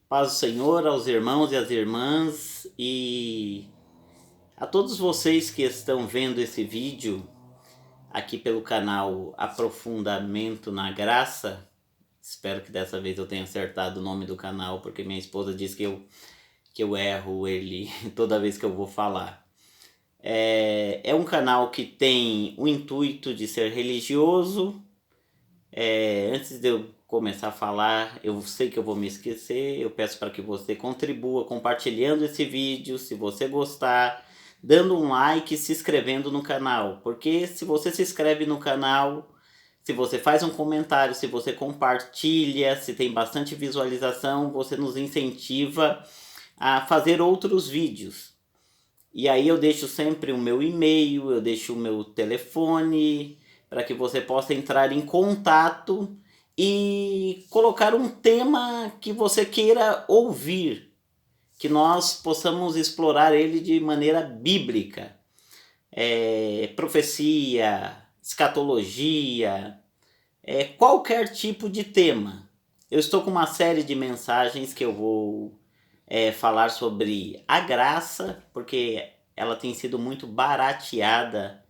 Paz do Senhor aos irmãos e às irmãs e a todos vocês que estão vendo esse vídeo aqui pelo canal Aprofundamento na Graça. Espero que dessa vez eu tenha acertado o nome do canal, porque minha esposa diz que eu erro ele toda vez que eu vou falar. É um canal que tem o intuito de ser religioso. Antes de eu começar a falar, eu sei que eu vou me esquecer, eu peço para que você contribua compartilhando esse vídeo, se você gostar, dando um like e se inscrevendo no canal, porque se você se inscreve no canal, se você faz um comentário, se você compartilha, se tem bastante visualização, você nos incentiva a fazer outros vídeos. E aí eu deixo sempre o meu e-mail, eu deixo o meu telefone, para que você possa entrar em contato e colocar um tema que você queira ouvir, que nós possamos explorar ele de maneira bíblica. Profecia, escatologia, qualquer tipo de tema. Eu estou com uma série de mensagens que eu vou falar sobre a graça, porque ela tem sido muito barateada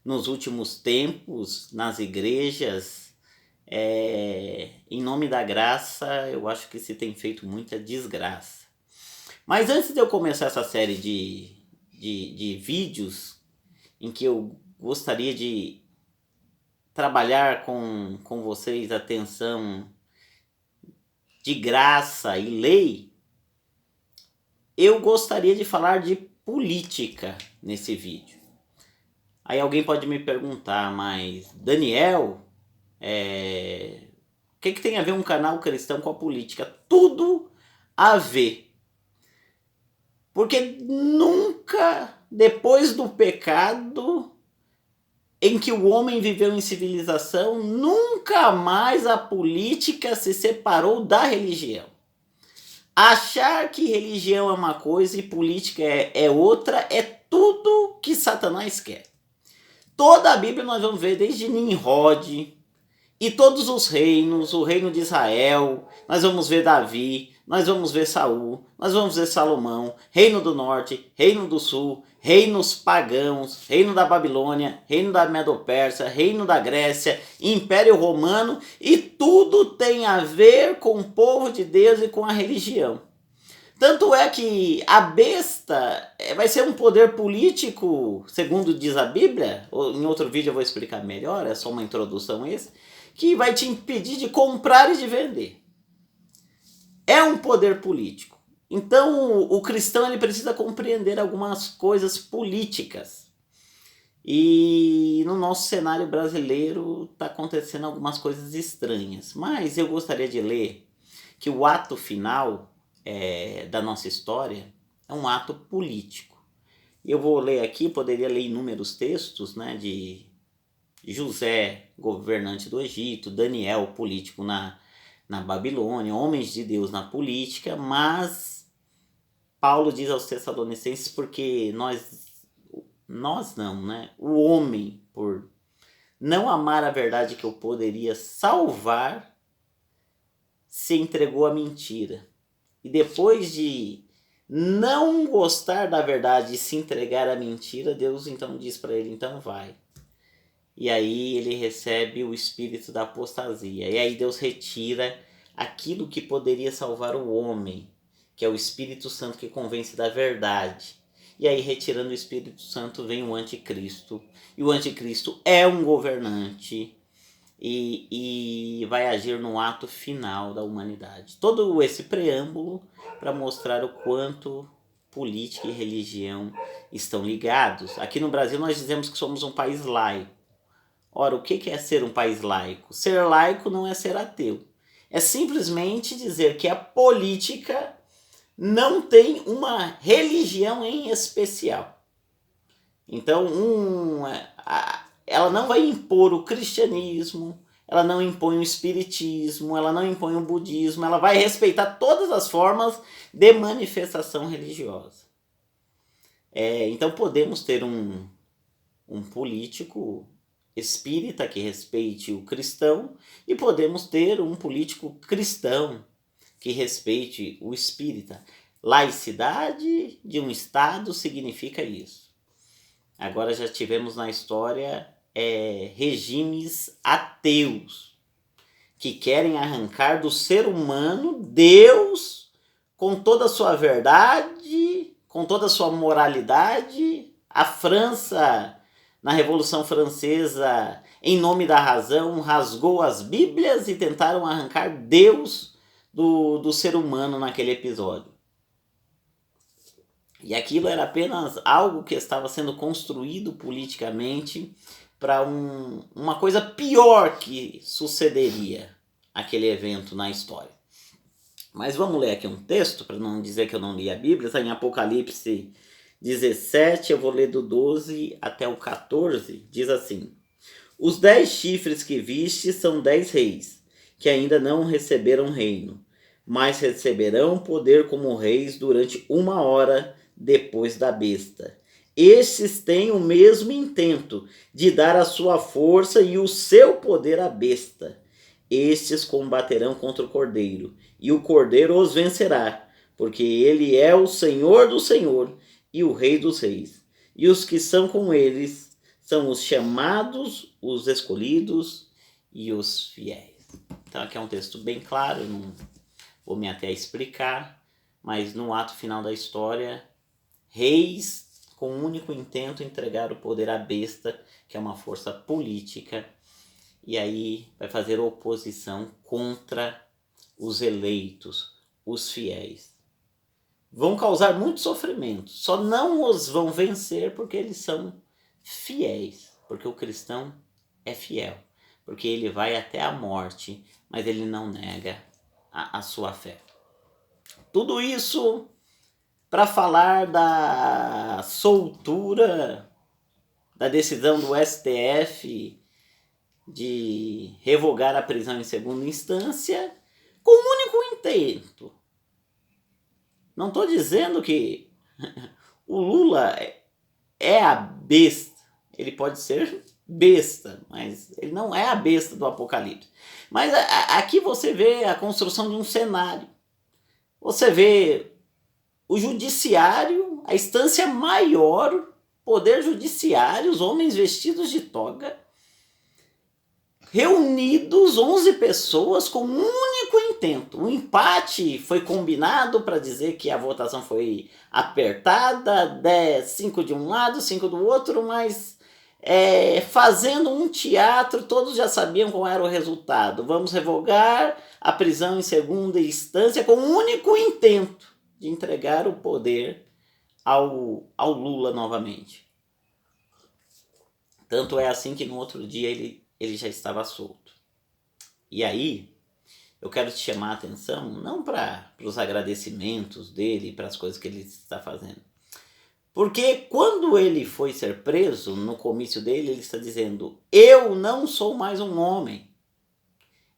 nos últimos tempos nas igrejas. Em nome da graça, eu acho que se tem feito muita desgraça. Mas antes de eu começar essa série de vídeos em que eu gostaria de trabalhar com vocês a tensão de graça e lei, eu gostaria de falar de política nesse vídeo. Aí alguém pode me perguntar, mas Daniel, o que tem a ver um canal cristão com a política? Tudo a ver. Porque nunca, depois do pecado em que o homem viveu em civilização, nunca mais a política se separou da religião. Achar que religião é uma coisa e política é outra é tudo que Satanás quer. Toda a Bíblia nós vamos ver desde Nimrod e todos os reinos, o reino de Israel, nós vamos ver Davi, nós vamos ver Saul, nós vamos ver Salomão, reino do norte, reino do sul, reinos pagãos, reino da Babilônia, reino da Medo-Persa, reino da Grécia, Império Romano, e tudo tem a ver com o povo de Deus e com a religião. Tanto é que a besta vai ser um poder político, segundo diz a Bíblia, em outro vídeo eu vou explicar melhor, é só uma introdução esse, que vai te impedir de comprar e de vender. É um poder político. Então o cristão ele precisa compreender algumas coisas políticas. E no nosso cenário brasileiro está acontecendo algumas coisas estranhas. Mas eu gostaria de ler que o ato final da nossa história é um ato político. Eu vou ler aqui, poderia ler inúmeros textos, né, de José, governante do Egito, Daniel, político na Babilônia, homens de Deus na política, mas Paulo diz aos Tessalonicenses porque nós não, né? O homem, por não amar a verdade que eu poderia salvar, se entregou à mentira. E depois de não gostar da verdade e se entregar à mentira, Deus então diz para ele, então vai. E aí ele recebe o espírito da apostasia. E aí Deus retira aquilo que poderia salvar o homem, que é o Espírito Santo que convence da verdade. E aí, retirando o Espírito Santo, vem o anticristo. E o anticristo é um governante e vai agir no ato final da humanidade. Todo esse preâmbulo para mostrar o quanto política e religião estão ligados. Aqui no Brasil nós dizemos que somos um país laico. Ora, o que é ser um país laico? Ser laico não é ser ateu. É simplesmente dizer que a política não tem uma religião em especial. Então, ela não vai impor o cristianismo, ela não impõe o espiritismo, ela não impõe o budismo, ela vai respeitar todas as formas de manifestação religiosa. Então podemos ter um político espírita que respeite o cristão e podemos ter um político cristão que respeite o espírita. Laicidade de um Estado significa isso. Agora já tivemos na história regimes ateus, que querem arrancar do ser humano Deus com toda a sua verdade, com toda a sua moralidade. A França, na Revolução Francesa, em nome da razão, rasgou as Bíblias e tentaram arrancar Deus do ser humano naquele episódio. E aquilo era apenas algo que estava sendo construído politicamente para uma coisa pior que sucederia aquele evento na história. Mas vamos ler aqui um texto, para não dizer que eu não li a Bíblia. Está em Apocalipse 17, eu vou ler do 12 até o 14. Diz assim: os 10 chifres que viste são 10 reis, que ainda não receberam reino, mas receberão poder como reis durante 1 hora depois da besta. Estes têm o mesmo intento, de dar a sua força e o seu poder à besta. Estes combaterão contra o Cordeiro, e o Cordeiro os vencerá, porque ele é o Senhor do Senhor e o Rei dos Reis. E os que são com eles são os chamados, os escolhidos e os fiéis. Então aqui é um texto bem claro, não vou me até explicar, mas no ato final da história, reis com o único intento entregar o poder à besta, que é uma força política, e aí vai fazer oposição contra os eleitos, os fiéis. Vão causar muito sofrimento, só não os vão vencer porque eles são fiéis, porque o cristão é fiel, porque ele vai até a morte, mas ele não nega a sua fé. Tudo isso para falar da soltura da decisão do STF de revogar a prisão em segunda instância com um único intento. Não estou dizendo que o Lula é a besta. Ele pode ser besta, mas ele não é a besta do Apocalipse. Mas aqui você vê a construção de um cenário. Você vê o judiciário, a instância maior, poder judiciário, os homens vestidos de toga, reunidos 11 pessoas com um único intento. Um empate foi combinado para dizer que a votação foi apertada, 5 de um lado, 5 do outro, mas fazendo um teatro, todos já sabiam qual era o resultado. Vamos revogar a prisão em segunda instância com um único intento de entregar o poder ao Lula novamente. Tanto é assim que no outro dia ele já estava solto. E aí, eu quero te chamar a atenção, não para os agradecimentos dele, para as coisas que ele está fazendo. Porque quando ele foi ser preso, no comício dele, ele está dizendo: eu não sou mais um homem,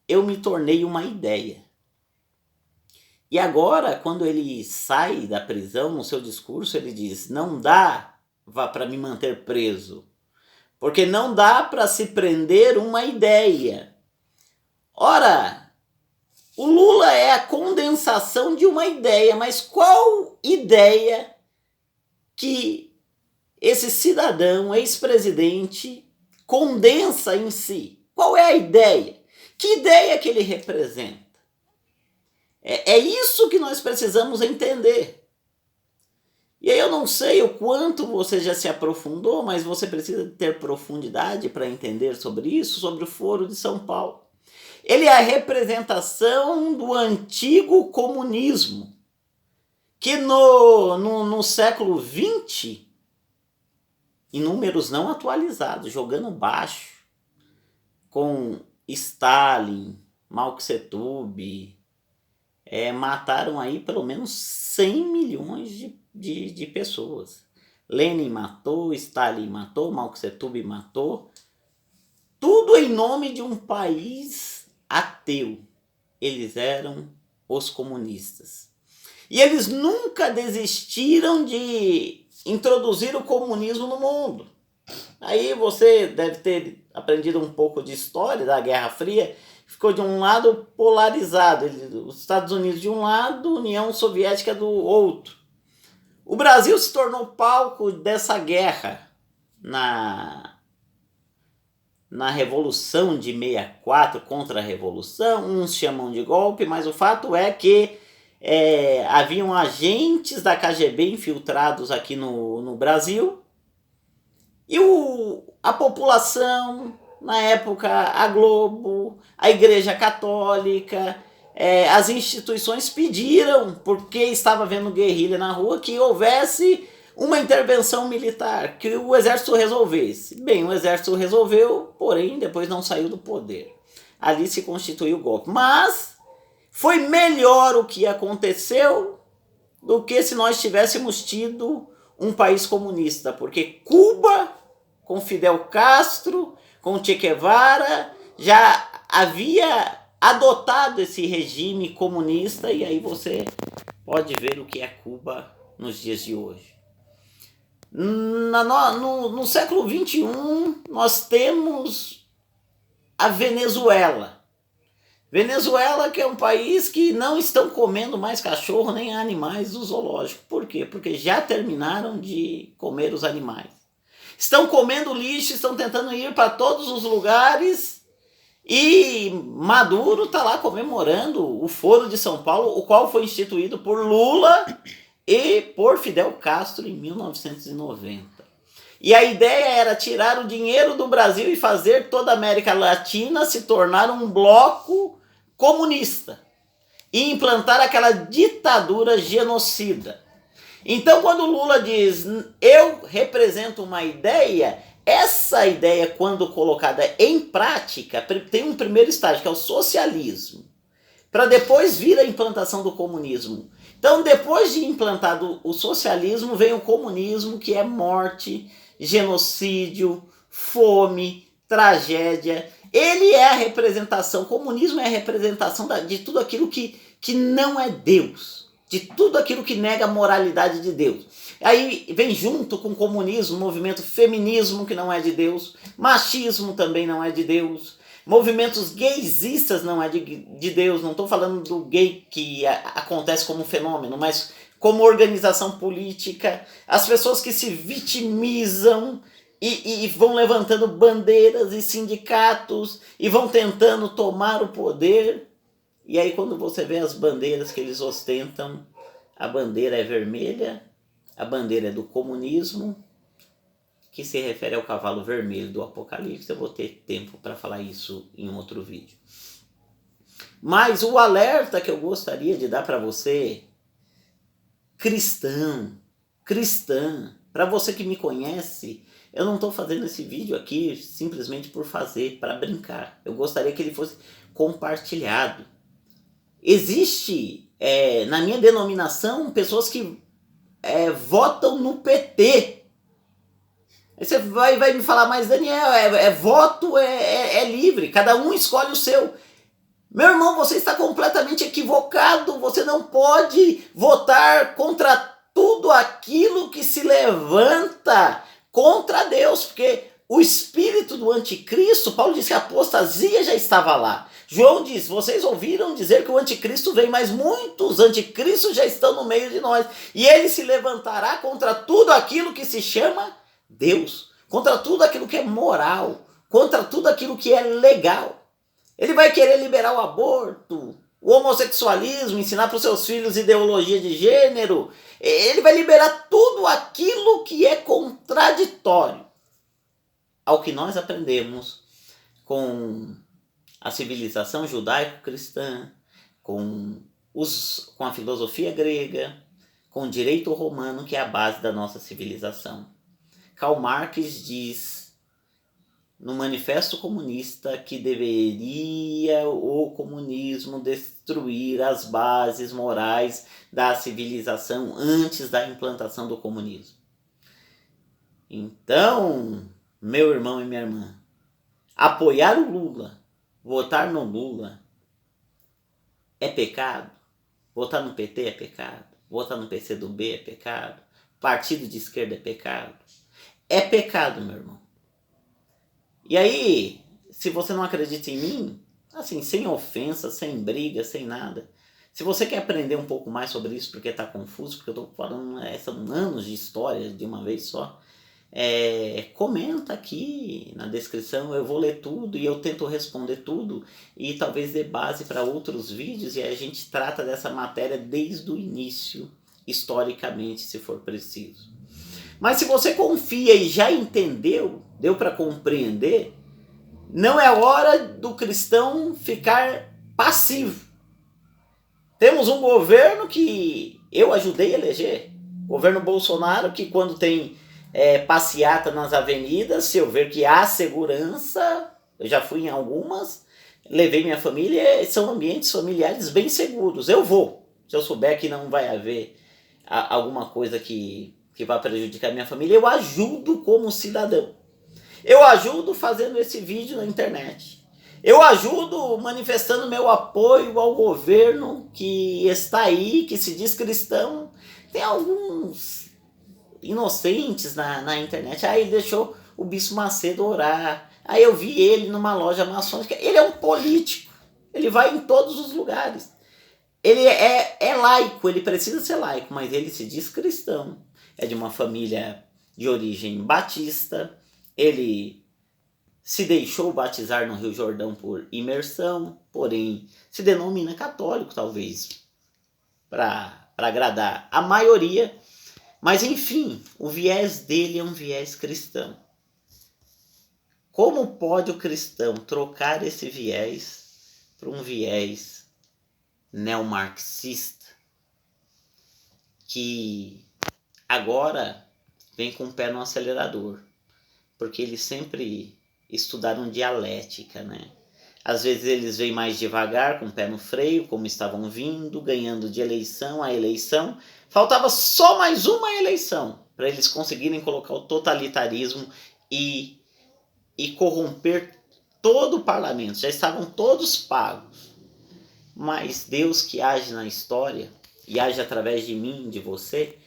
eu me tornei uma ideia. E agora, quando ele sai da prisão, no seu discurso, ele diz: não dá para me manter preso, porque não dá para se prender uma ideia. Ora, o Lula é a condensação de uma ideia, mas qual ideia que esse cidadão, ex-presidente, condensa em si? Qual é a ideia? Que ideia que ele representa? É isso que nós precisamos entender. E aí eu não sei o quanto você já se aprofundou, mas você precisa ter profundidade para entender sobre isso, sobre o Foro de São Paulo. Ele é a representação do antigo comunismo, que no século XX, em números não atualizados, jogando baixo, com Stalin, Mao Tse-tung, mataram aí pelo menos 100 milhões de pessoas. Lenin matou, Stalin matou, Mao Tse-tung matou. Tudo em nome de um país ateu. Eles eram os comunistas. E eles nunca desistiram de introduzir o comunismo no mundo. Aí você deve ter aprendido um pouco de história da Guerra Fria, ficou de um lado polarizado, os Estados Unidos de um lado, União Soviética do outro. O Brasil se tornou palco dessa guerra na Revolução de 64, contra a Revolução. Uns chamam de golpe, mas o fato é que haviam agentes da KGB infiltrados aqui no Brasil, e a população, na época, a Globo, a Igreja Católica, as instituições pediram, porque estava havendo guerrilha na rua, que houvesse uma intervenção militar, que o exército resolvesse. Bem, o exército resolveu, porém depois não saiu do poder. Ali se constituiu o golpe. Mas foi melhor o que aconteceu do que se nós tivéssemos tido um país comunista, porque Cuba, com Fidel Castro, com Che Guevara, já havia adotado esse regime comunista, e aí você pode ver o que é Cuba nos dias de hoje. No século XXI, nós temos a Venezuela. Venezuela, que é um país que não estão comendo mais cachorro nem animais do zoológico. Por quê? Porque já terminaram de comer os animais. Estão comendo lixo, estão tentando ir para todos os lugares, e Maduro está lá comemorando o Foro de São Paulo, o qual foi instituído por Lula e por Fidel Castro em 1990. E a ideia era tirar o dinheiro do Brasil e fazer toda a América Latina se tornar um bloco comunista e implantar aquela ditadura genocida. Então, quando Lula diz, eu represento uma ideia, essa ideia, quando colocada em prática, tem um primeiro estágio, que é o socialismo, para depois vir a implantação do comunismo. Então, depois de implantado o socialismo, vem o comunismo, que é morte, genocídio, fome, tragédia. Ele é a representação, o comunismo é a representação de tudo aquilo que não é Deus, de tudo aquilo que nega a moralidade de Deus. Aí vem junto com o comunismo, movimento feminismo, que não é de Deus, machismo também não é de Deus, movimentos gaysistas não é de Deus. Não estou falando do gay que acontece como fenômeno, mas como organização política, as pessoas que se vitimizam e vão levantando bandeiras e sindicatos e vão tentando tomar o poder. E aí, quando você vê as bandeiras que eles ostentam, a bandeira é vermelha, a bandeira é do comunismo, que se refere ao cavalo vermelho do Apocalipse. Eu vou ter tempo para falar isso em outro vídeo. Mas o alerta que eu gostaria de dar para você, cristã, para você que me conhece, eu não estou fazendo esse vídeo aqui simplesmente por fazer, para brincar. Eu gostaria que ele fosse compartilhado. Existe, na minha denominação, pessoas que votam no PT. Aí você vai me falar, mas Daniel, voto é livre, cada um escolhe o seu. Meu irmão, você está completamente equivocado. Você não pode votar contra tudo aquilo que se levanta contra Deus, porque o espírito do anticristo, Paulo disse que a apostasia já estava lá. João diz, vocês ouviram dizer que o anticristo vem, mas muitos anticristos já estão no meio de nós. E ele se levantará contra tudo aquilo que se chama Deus, contra tudo aquilo que é moral, contra tudo aquilo que é legal. Ele vai querer liberar o aborto, o homossexualismo, ensinar para os seus filhos ideologia de gênero. Ele vai liberar tudo aquilo que é contraditório ao que nós aprendemos com a civilização judaico-cristã, com a filosofia grega, com o direito romano, que é a base da nossa civilização. Karl Marx diz no Manifesto Comunista que deveria o comunismo destruir as bases morais da civilização antes da implantação do comunismo. Então, meu irmão e minha irmã, apoiar o Lula, votar no Lula é pecado? Votar no PT é pecado? Votar no PCdoB é pecado? Partido de esquerda é pecado? É pecado, meu irmão. E aí, se você não acredita em mim, assim, sem ofensa, sem briga, sem nada. Se você quer aprender um pouco mais sobre isso porque está confuso, porque eu estou falando, são anos de história de uma vez só, comenta aqui na descrição, eu vou ler tudo e eu tento responder tudo e talvez dê base para outros vídeos e a gente trata dessa matéria desde o início, historicamente, se for preciso. Mas se você confia e já entendeu, deu para compreender, não é hora do cristão ficar passivo. Temos um governo que eu ajudei a eleger, governo Bolsonaro, que quando tem passeata nas avenidas, se eu ver que há segurança, eu já fui em algumas, levei minha família, são ambientes familiares bem seguros, eu vou, se eu souber que não vai haver alguma coisa que vai prejudicar minha família, eu ajudo como cidadão, eu ajudo fazendo esse vídeo na internet, eu ajudo manifestando meu apoio ao governo que está aí, que se diz cristão. Tem alguns inocentes na internet. Aí deixou o Bispo Macedo orar. Aí eu vi ele numa loja maçônica. Ele é um político. Ele vai em todos os lugares. Ele é laico, ele precisa ser laico, mas ele se diz cristão. É de uma família de origem batista. Ele se deixou batizar no Rio Jordão por imersão, porém se denomina católico, talvez, para agradar a maioria. Mas enfim, o viés dele é um viés cristão. Como pode o cristão trocar esse viés por um viés neomarxista, que agora vem com o pé no acelerador, porque eles sempre estudaram dialética, né? Às vezes eles vêm mais devagar, com o pé no freio, como estavam vindo, ganhando de eleição a eleição. Faltava só mais uma eleição para eles conseguirem colocar o totalitarismo e corromper todo o parlamento. Já estavam todos pagos. Mas Deus que age na história e age através de mim, de você,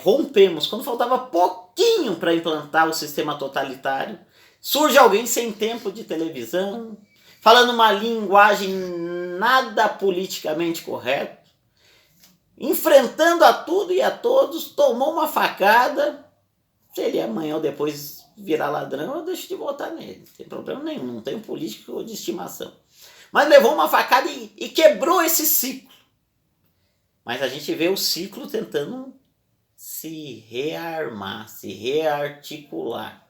rompemos. Quando faltava pouquinho para implantar o sistema totalitário, surge alguém sem tempo de televisão, falando uma linguagem nada politicamente correta, enfrentando a tudo e a todos, tomou uma facada. Se ele amanhã ou depois virar ladrão, eu deixo de votar nele, não tem problema nenhum, não tenho político de estimação. Mas levou uma facada e quebrou esse ciclo. Mas a gente vê o ciclo tentando se rearmar, se rearticular.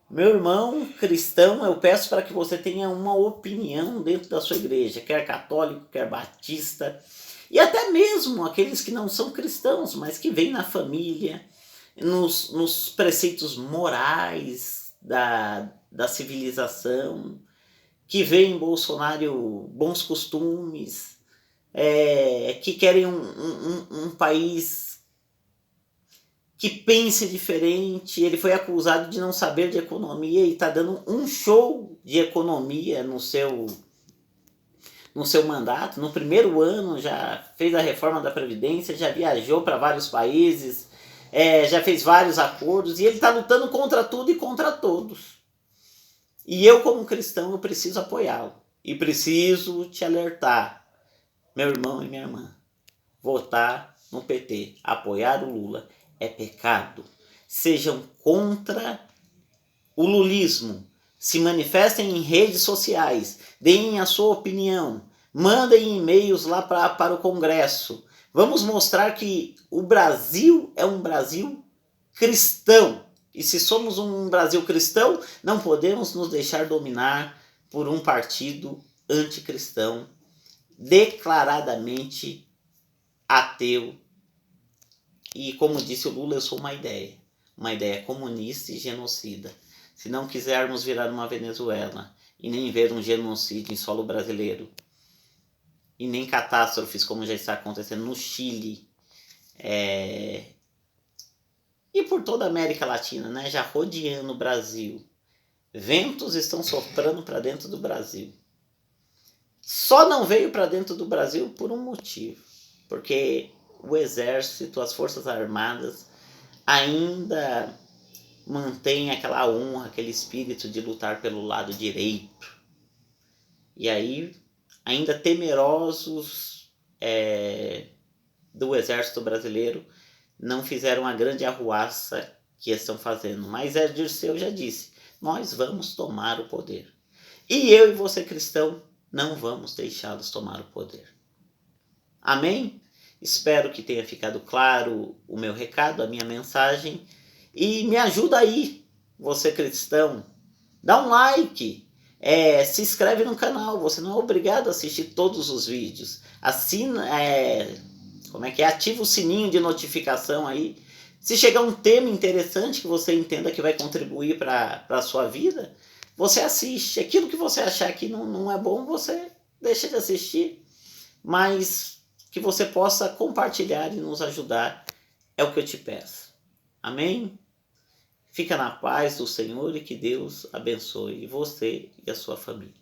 Meu irmão cristão, eu peço para que você tenha uma opinião dentro da sua igreja, quer católico, quer batista, e até mesmo aqueles que não são cristãos, mas que vêm na família, nos preceitos morais da civilização, que veem em Bolsonaro bons costumes, que querem um país que pense diferente. Ele foi acusado de não saber de economia e está dando um show de economia no seu mandato. No primeiro ano já fez a reforma da Previdência, já viajou para vários países, já fez vários acordos e ele está lutando contra tudo e contra todos. E eu, como cristão, eu preciso apoiá-lo e preciso te alertar, meu irmão e minha irmã, votar no PT, apoiar o Lula é pecado. Sejam contra o lulismo, se manifestem em redes sociais, deem a sua opinião, mandem e-mails lá para o Congresso. Vamos mostrar que o Brasil é um Brasil cristão. E se somos um Brasil cristão, não podemos nos deixar dominar por um partido anticristão, declaradamente ateu. E como disse o Lula, eu sou uma ideia comunista e genocida. Se não quisermos virar uma Venezuela e nem ver um genocídio em solo brasileiro, e nem catástrofes como já está acontecendo no Chile, e por toda a América Latina, né, já rodeando o Brasil, ventos estão soprando para dentro do Brasil. Só não veio para dentro do Brasil por um motivo, porque o exército, as forças armadas ainda mantém aquela honra, aquele espírito de lutar pelo lado direito. E aí, ainda temerosos do exército brasileiro, não fizeram a grande arruaça que estão fazendo. Mas Dirceu já disse, nós vamos tomar o poder. E eu e você, cristão, não vamos deixá-los tomar o poder. Amém? Espero que tenha ficado claro o meu recado, a minha mensagem. E me ajuda aí, você cristão. Dá um like. Se inscreve no canal. Você não é obrigado a assistir todos os vídeos. Assina, ativa o sininho de notificação aí. Se chegar um tema interessante que você entenda que vai contribuir para a sua vida, você assiste. Aquilo que você achar que não é bom, você deixa de assistir. Mas que você possa compartilhar e nos ajudar é o que eu te peço. Amém? Fica na paz do Senhor e que Deus abençoe você e a sua família.